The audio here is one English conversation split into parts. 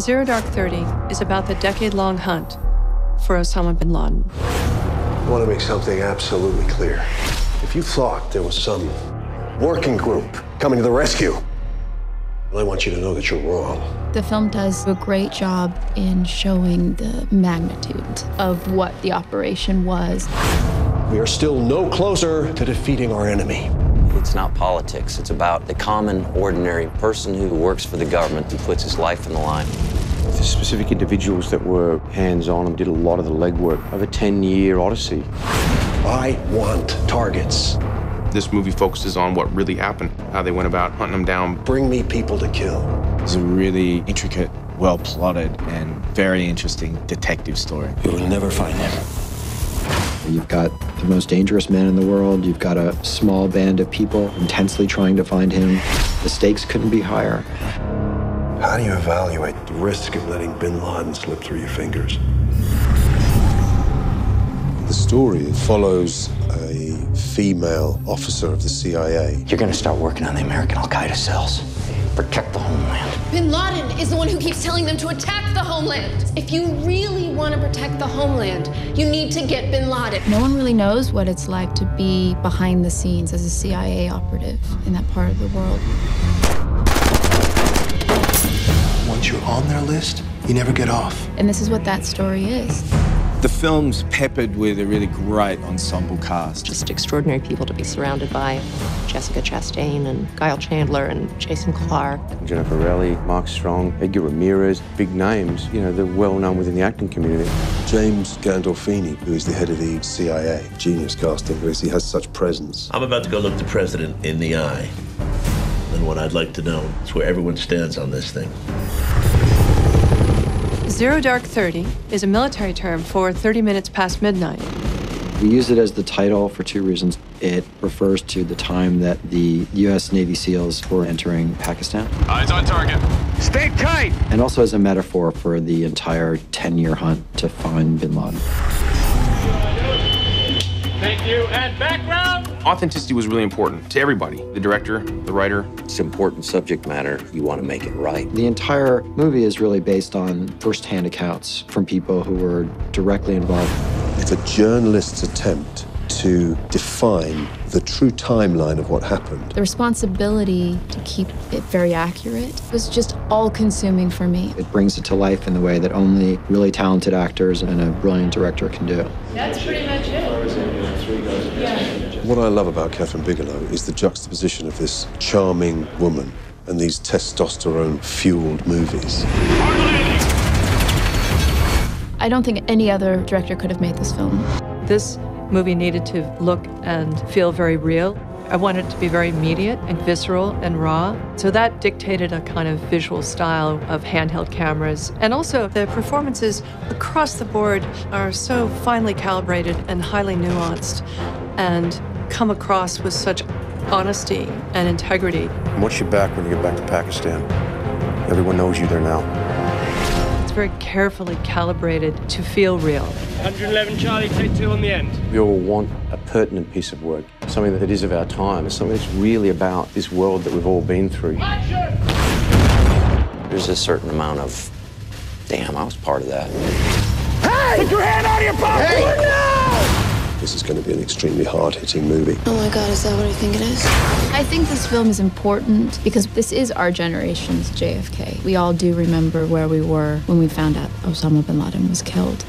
Zero Dark 30 is about the decade-long hunt for Osama bin Laden. I want to make something absolutely clear. If you thought there was some working group coming to the rescue, well, I want you to know that you're wrong. The film does a great job in showing the magnitude of what the operation was. We are still no closer to defeating our enemy. It's not politics. It's about the common, ordinary person who works for the government and puts his life on the line. The specific individuals that were hands-on and did a lot of the legwork of a 10-year odyssey. I want targets. This movie focuses on what really happened, how they went about hunting them down. Bring me people to kill. It's a really intricate, well-plotted, and very interesting detective story. You will never find him. You've got the most dangerous man in the world. You've got a small band of people intensely trying to find him. The stakes couldn't be higher. How do you evaluate the risk of letting bin Laden slip through your fingers? The story follows a female officer of the CIA. You're going to start working on the American Al-Qaeda cells. Protect the homeland. Bin Laden is the one who keeps telling them to attack the homeland. If you really want to protect the homeland, you need to get Bin Laden. No one really knows what it's like to be behind the scenes as a CIA operative in that part of the world. Once you're on their list, you never get off. And this is what that story is. The film's peppered with a really great ensemble cast. Just extraordinary people to be surrounded by. Jessica Chastain and Kyle Chandler and Jason Clarke. Jennifer Reilly, Mark Strong, Edgar Ramirez, big names. You know, they're well known within the acting community. James Gandolfini, who is the head of the CIA. Genius casting because he has such presence. I'm about to go look the president in the eye. And what I'd like to know is where everyone stands on this thing. Zero Dark 30 is a military term for 30 minutes past midnight. We use it as the title for two reasons. It refers to the time that the U.S. Navy SEALs were entering Pakistan. Eyes on target. Stay tight! And also as a metaphor for the entire 10-year hunt to find bin Laden. Thank you. And background. Authenticity was really important to everybody. The director, the writer. It's important subject matter. You want to make it right. The entire movie is really based on first-hand accounts from people who were directly involved. It's a journalist's attempt to define the true timeline of what happened. The responsibility to keep it very accurate was just all-consuming for me. It brings it to life in the way that only really talented actors and a brilliant director can do. That's pretty much it. What I love about Catherine Bigelow is the juxtaposition of this charming woman and these testosterone-fueled movies. I don't think any other director could have made this film. This movie needed to look and feel very real. I wanted it to be very immediate and visceral and raw. So that dictated a kind of visual style of handheld cameras. And also the performances across the board are so finely calibrated and highly nuanced and come across with such honesty and integrity. Watch your back when you get back to Pakistan. Everyone knows you there now. It's very carefully calibrated to feel real. 111 Charlie, take 2 on the end. We all want a pertinent piece of work, something that is of our time, something that's really about this world that we've all been through. There's a certain amount of, damn, I was part of that. Hey! Take your hand out of your pocket! Hey! No! This is going to be an extremely hard-hitting movie. Oh my God, is that what I think it is? I think this film is important because this is our generation's JFK. We all do remember where we were when we found out Osama bin Laden was killed.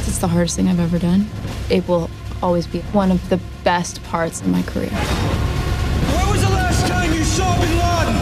It's the hardest thing I've ever done. It will always be one of the best parts of my career. When was the last time you saw bin Laden?